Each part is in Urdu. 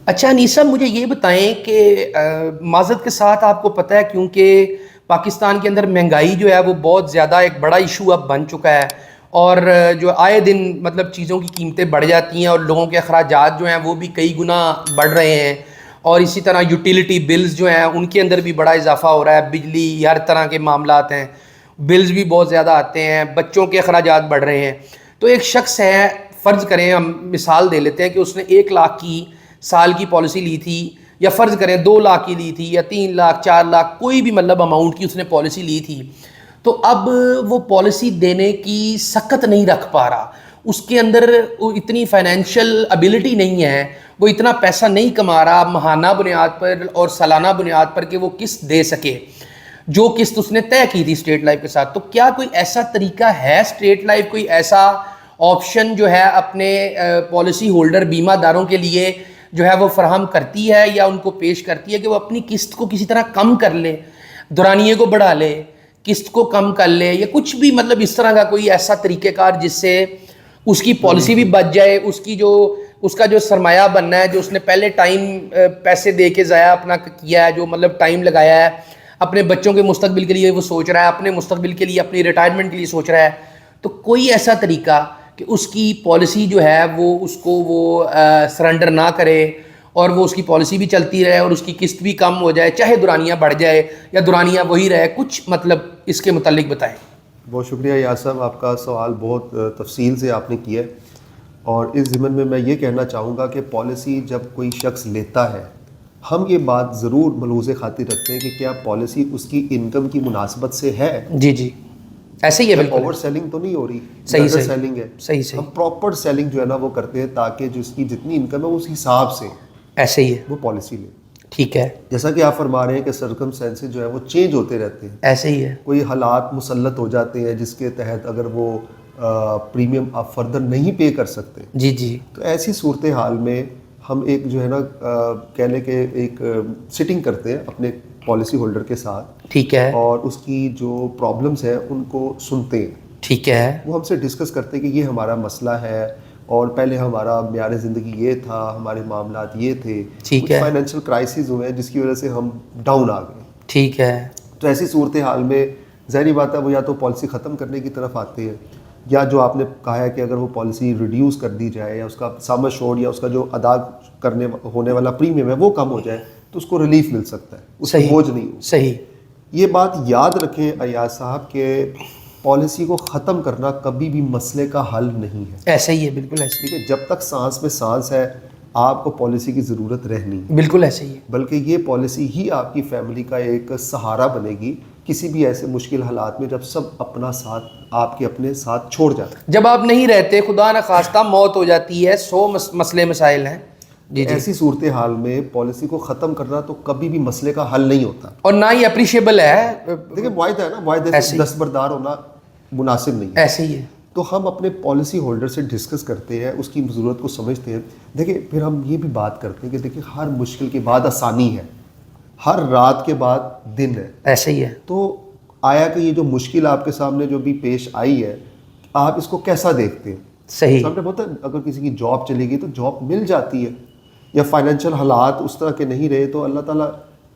اچھا انیس صاحب مجھے یہ بتائیں کہ معذرت کے ساتھ آپ کو پتہ ہے کیونکہ پاکستان کے اندر مہنگائی جو ہے وہ بہت زیادہ ایک بڑا ایشو اب بن چکا ہے، اور جو آئے دن مطلب چیزوں کی قیمتیں بڑھ جاتی ہیں اور لوگوں کے اخراجات جو ہیں وہ بھی کئی گنا بڑھ رہے ہیں، اور اسی طرح یوٹیلیٹی بلز جو ہیں ان کے اندر بھی بڑا اضافہ ہو رہا ہے، بجلی ہر طرح کے معاملات ہیں، بلز بھی بہت زیادہ آتے ہیں، بچوں کے اخراجات بڑھ رہے ہیں۔ تو ایک شخص ہے، فرض کریں ہم مثال دے لیتے ہیں کہ اس نے 1 لاکھ کی سال کی پالیسی لی تھی، یا فرض کریں 2 لاکھ کی لی تھی، یا 3 لاکھ 4 لاکھ کوئی بھی مطلب اماؤنٹ کی اس نے پالیسی لی تھی، تو اب وہ پالیسی دینے کی سکت نہیں رکھ پا رہا، اس کے اندر اتنی فائنینشیل ابیلٹی نہیں ہے، وہ اتنا پیسہ نہیں کما رہا ماہانہ بنیاد پر اور سالانہ بنیاد پر کہ وہ قسط دے سکے جو قسط اس نے طے کی تھی اسٹیٹ لائف کے ساتھ۔ تو کیا کوئی ایسا طریقہ ہے اسٹیٹ لائف کوئی ایسا آپشن جو ہے اپنے پالیسی ہولڈر بیمہ داروں کے لیے جو ہے وہ فراہم کرتی ہے یا ان کو پیش کرتی ہے کہ وہ اپنی قسط کو کسی طرح کم کر لے، دورانیے کو بڑھا لے، قسط کو کم کر لے، یا کچھ بھی مطلب اس طرح کا کوئی ایسا طریقہ کار جس سے اس کی پالیسی بھی بچ جائے، اس کا جو سرمایہ بننا ہے، جو اس نے پہلے ٹائم پیسے دے کے ضائع اپنا کیا ہے، جو مطلب ٹائم لگایا ہے اپنے بچوں کے مستقبل کے لیے وہ سوچ رہا ہے، اپنے مستقبل کے لیے اپنی ریٹائرمنٹ کے لیے سوچ رہا ہے، تو کوئی ایسا طریقہ کہ اس کی پالیسی جو ہے وہ اس کو وہ سرنڈر نہ کرے اور وہ اس کی پالیسی بھی چلتی رہے اور اس کی قسط بھی کم ہو جائے، چاہے دورانیہ بڑھ جائے یا دورانیہ وہی رہے، کچھ مطلب اس کے متعلق بتائیں۔ بہت شکریہ یاس صاحب، آپ کا سوال بہت تفصیل سے آپ نے کیا ہے، اور اس ضمن میں میں یہ کہنا چاہوں گا کہ پالیسی جب کوئی شخص لیتا ہے، ہم یہ بات ضرور ملحوظ خاطر رکھتے ہیں کہ کیا پالیسی اس کی انکم کی مناسبت سے ہے۔ جی جی ایسے ہی ہے، بالکل اوور سیلنگ تو نہیں ہو رہی، صحیح انڈر سیلنگ ہے، صحیح ہم پراپر سیلنگ جو ہے نا وہ کرتے ہیں تاکہ جو اس کی جتنی انکم ہے اس حساب سے ایسے ہی ہے، وہ پالیسی لے۔ ٹھیک ہے، جیسا کہ آپ فرما رہے ہیں کہ سرکمسٹینسز جو ہے وہ چینج ہوتے رہتے ہیں، ایسے ہی ہے، کوئی حالات مسلط ہو جاتے ہیں جس کے تحت اگر وہ پریمیم آپ فردر نہیں پے کر سکتے، جی جی تو ایسی صورتحال میں ہم ایک جو ہے نا کہہ لیں کہ ایک سٹنگ کرتے ہیں اپنے پالیسی ہولڈر کے ساتھ، ٹھیک ہے، اور اس کی جو پرابلمس ہیں ان کو سنتے ہیں، ٹھیک ہے، وہ ہم سے ڈسکس کرتے ہیں کہ یہ ہمارا مسئلہ ہے، اور پہلے ہمارا معیار زندگی یہ تھا، ہمارے معاملات یہ تھے، کچھ فائنینشیل کرائسس ہوئے ہیں جس کی وجہ سے ہم ڈاؤن آ گئے، ٹھیک ہے، تو ایسی صورتحال میں ظاہری بات ہے وہ یا تو پالیسی ختم کرنے کی طرف آتے ہیں، یا جو آپ نے کہا ہے کہ اگر وہ پالیسی ریڈیوس کر دی جائے یا اس کا سم ایشورڈ یا اس کا جو ادا کرنے ہونے والا پریمیم ہے وہ کم ہو جائے تو اس کو ریلیف مل سکتا ہے، اس کو بوجھ نہیں ہو۔ صحیح، یہ بات یاد رکھیں ایاز صاحب کہ پالیسی کو ختم کرنا کبھی بھی مسئلے کا حل نہیں ہے، ایسے ہی ہے، بالکل ایسے ٹھیک ہے، جب تک سانس میں سانس ہے آپ کو پالیسی کی ضرورت رہنی، بالکل ایسے ہی ہے، بلکہ یہ پالیسی ہی آپ کی فیملی کا ایک سہارا بنے گی کسی بھی ایسے مشکل حالات میں جب سب اپنا ساتھ آپ کے اپنے ساتھ چھوڑ جاتے ہیں، جب آپ نہیں رہتے، خدا نخواستہ موت ہو جاتی ہے، 100 مسئلے مسائل ہیں، جی جی، ایسی صورتحال میں پالیسی کو ختم کرنا تو کبھی بھی مسئلے کا حل نہیں ہوتا، اور نہ ہی اپریشیبل ہے، دیکھیں معاہدہ ہے نا، معاہدے سے دستبردار ہونا مناسب نہیں ہے، ایسے ہی ہے، تو ہم اپنے پالیسی ہولڈر سے ڈسکس کرتے ہیں، اس کی ضرورت کو سمجھتے ہیں۔ دیکھیں پھر ہم یہ بھی بات کرتے ہیں کہ دیکھیں ہر مشکل کے بعد آسانی ہے، ہر رات کے بعد دن ہے، ایسے ہی ہے، تو آیا کہ یہ جو مشکل آپ کے سامنے جو بھی پیش آئی ہے آپ اس کو کیسا دیکھتے ہیں؟ صحیح، سامنے ہوتا ہے اگر کسی کی جاب چلے گی تو جاب مل جاتی ہے، یا فائنینشیل حالات اس طرح کے نہیں رہے تو اللہ تعالیٰ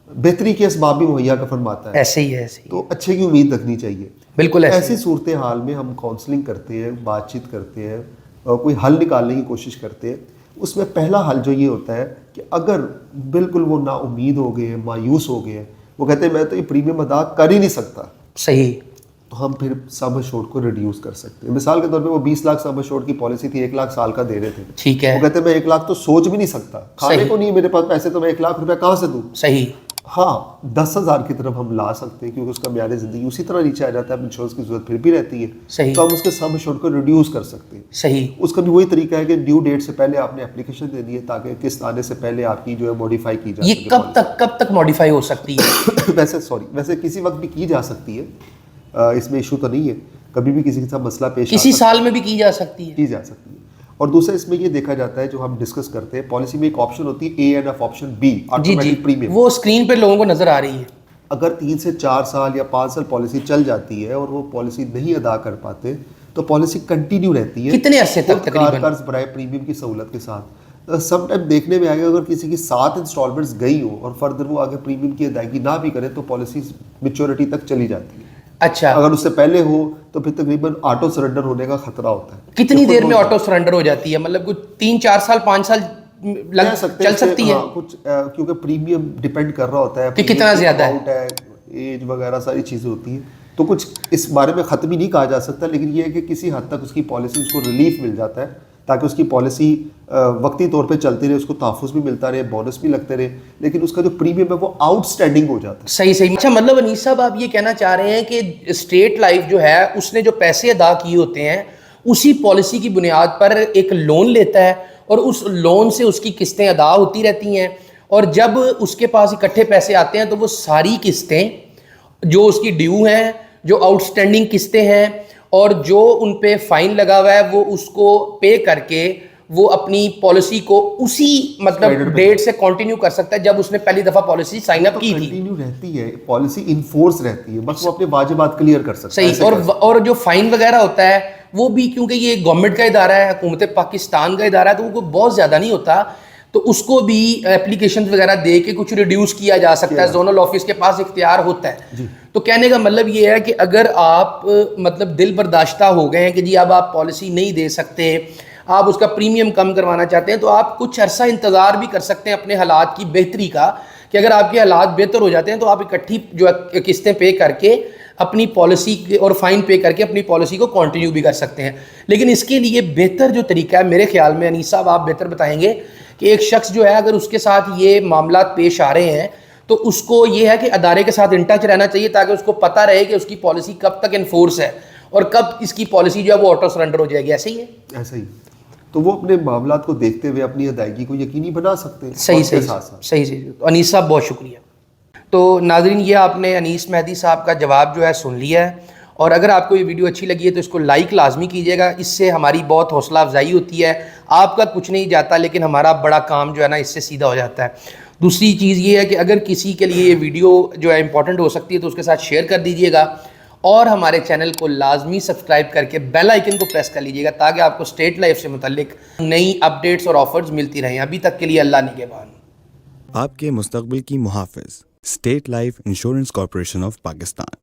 بہتری کے اسباب بھی مہیا کر فرماتا ہے، ایسے ہی ہے، ایسے ہی، تو اچھے کی امید رکھنی چاہیے، بالکل ایسی صورتحال میں ہم کاؤنسلنگ کرتے ہیں، بات چیت کرتے ہیں، اور کوئی حل نکالنے کی کوشش کرتے ہیں۔ اس میں پہلا حل جو یہ ہوتا ہے کہ اگر بالکل وہ نا امید ہو گئے ہیں، مایوس ہو گئے ہیں، وہ کہتے ہیں میں تو یہ پریمیم ادا کر ہی نہیں سکتا، صحیح، تو ہم پھر سم ایشورڈ کو ریڈیوس کر سکتے ہیں۔ مثال کے طور پہ وہ 20 لاکھ سم ایشورڈ کی پالیسی تھی، 1 لاکھ سال کا دے رہے تھے، ٹھیک ہے، وہ کہتے ہیں میں 1 لاکھ تو سوچ بھی نہیں سکتا، کھانے کو نہیں میرے پاس پیسے، تو میں 1 لاکھ روپے کہاں سے دوں؟ صحیح، ہاں 10,000 کی طرف ہم لا سکتے ہیں کیونکہ اس کا معیار زندگی اسی طرح نیچے آ جاتا ہے، انشورنس کی ضرورت پھر بھی رہتی ہے، صحیح، تو ہم اس کے سم ایشورڈ کو ریڈیوس کر سکتے ہیں۔ صحیح، اس کا بھی وہی طریقہ ہے کہ ڈیو ڈیٹ سے پہلے آپ نے اپلیکیشن دے دی ہے تاکہ قسط آنے سے پہلے آپ کی جو ہے موڈیفائی کی جا سکے۔ یہ کب تک موڈیفائی ہو سکتی ہے؟ ویسے کسی وقت بھی کی جا سکتی ہے، اس میں ایشو تو نہیں ہے، کبھی بھی کسی کے ساتھ مسئلہ پیش کسی سال میں بھی کی جا سکتی ہے، کی جا سکتی ہے۔ اور دوسرا اس میں یہ دیکھا جاتا ہے جو ہم ڈسکس کرتے ہیں، پالیسی میں ایک آپشن ہوتی ہے A N F option B, automatic premium, وہ اسکرین پہ لوگوں کو نظر آ رہی ہے۔ اگر 3 سے 4 سال یا 5 سال پالیسی چل جاتی ہے اور وہ پالیسی نہیں ادا کر پاتے تو پالیسی کنٹینیو رہتی ہے، کتنے عرصے تک تقریباً؟ قرض برائے پریمیم کی سہولت کے ساتھ، سم ٹائم دیکھنے میں آئے گا اگر کسی کی 7 انسٹالمنٹس گئی ہوں اور فردر وہ آگے پریمیم کی ادائیگی نہ بھی کرے تو پالیسی میچورٹی تک چلی جاتی ہے. اچھا, اگر اس سے پہلے ہو تو پھر تقریباً آٹو سرنڈر ہونے کا خطرہ ہوتا ہے. کتنی دیر میں آٹو سرنڈر ہو جاتی ہے؟ مطلب کچھ 3-4 سال 5 سال چل سکتی ہے؟ کچھ کیونکہ پریمیم ڈیپینڈ کر رہا ہوتا ہے کہ کتنا زیادہ ہے, ایج وغیرہ ساری چیزیں ہوتی ہیں, تو کچھ اس بارے میں ختم ہی نہیں کہا جا سکتا, لیکن یہ ہے کہ کسی حد تک اس کی پالیسی اس کو ریلیف مل جاتا ہے تاکہ اس کی پالیسی وقتی طور پہ چلتی رہے, اس کو تحفظ بھی ملتا رہے, بونس بھی لگتے رہے, لیکن اس کا جو پریمیم ہے وہ آؤٹ اسٹینڈنگ ہو جاتا ہے. صحیح. اچھا, مطلب انیس صاحب آپ یہ کہنا چاہ رہے ہیں کہ اسٹیٹ لائف جو ہے اس نے جو پیسے ادا کیے ہوتے ہیں اسی پالیسی کی بنیاد پر ایک لون لیتا ہے اور اس لون سے اس کی قسطیں ادا ہوتی رہتی ہیں, اور جب اس کے پاس اکٹھے پیسے آتے ہیں تو وہ ساری قسطیں جو اس کی ڈیو ہیں, جو آؤٹ اسٹینڈنگ قسطیں ہیں اور جو ان پہ فائن لگا ہوا ہے وہ اس کو پے کر کے وہ اپنی پالیسی کو اسی مطلب ڈیٹ سے کنٹینیو کر سکتا ہے جب اس نے پہلی دفعہ پالیسی سائن اپ کی تھی. کنٹینیو رہتی ہے پالیسی, انفورس رہتی ہے, بس وہ اپنے واجبات کلیئر کر سکتا ہے. صحیح. اور جو فائن وغیرہ ہوتا ہے وہ بھی کیونکہ یہ گورنمنٹ کا ادارہ ہے, حکومت پاکستان کا ادارہ ہے, تو وہ بہت زیادہ نہیں ہوتا, تو اس کو بھی اپلیکیشن وغیرہ دے کے کچھ ریڈیوس کیا جا سکتا ہے, زونل آفس کے پاس اختیار ہوتا ہے. تو کہنے کا مطلب یہ ہے کہ اگر آپ مطلب دل برداشتہ ہو گئے ہیں کہ جی اب آپ پالیسی نہیں دے سکتے, آپ اس کا پریمیم کم کروانا چاہتے ہیں, تو آپ کچھ عرصہ انتظار بھی کر سکتے ہیں اپنے حالات کی بہتری کا, کہ اگر آپ کے حالات بہتر ہو جاتے ہیں تو آپ اکٹھی جو قسطیں پے کر کے اپنی پالیسی اور فائن پے کر کے اپنی پالیسی کو کنٹینیو بھی کر سکتے ہیں. لیکن اس کے لیے بہتر جو طریقہ ہے میرے خیال میں, انیس صاحب آپ بہتر بتائیں گے, کہ ایک شخص جو ہے اگر اس کے ساتھ یہ معاملات پیش آ رہے ہیں تو اس کو یہ ہے کہ ادارے کے ساتھ ان ٹچ رہنا چاہیے تاکہ اس کو پتہ رہے کہ اس کی پالیسی کب تک انفورس ہے اور کب اس کی پالیسی جو ہے وہ آٹو سرنڈر ہو جائے گی. ایسے ہی ہے, ایسا ہی. تو وہ اپنے معاملات کو دیکھتے ہوئے اپنی ادائیگی کو یقینی بنا سکتے ہیں. صحیح. انیس صاحب بہت شکریہ. تو ناظرین, یہ آپ نے انیس مہدی صاحب کا جواب جو ہے سن لیا ہے, اور اگر آپ کو یہ ویڈیو اچھی لگی ہے تو اس کو لائک لازمی کیجیے گا, اس سے ہماری بہت حوصلہ افزائی ہوتی ہے. آپ کا کچھ نہیں جاتا لیکن ہمارا بڑا کام جو ہے نا اس سے سیدھا ہو جاتا ہے. دوسری چیز یہ ہے کہ اگر کسی کے لیے یہ ویڈیو جو ہے امپورٹنٹ ہو سکتی ہے تو اس کے ساتھ شیئر کر دیجیے گا, اور ہمارے چینل کو لازمی سبسکرائب کر کے بیل آئیکن کو پریس کر لیجیے گا تاکہ آپ کو اسٹیٹ لائف سے متعلق نئی اپڈیٹس اور آفرز ملتی رہیں. ابھی تک کے لیے اللہ نگہبان. آپ کے مستقبل کی محافظ state life insurance corporation of Pakistan.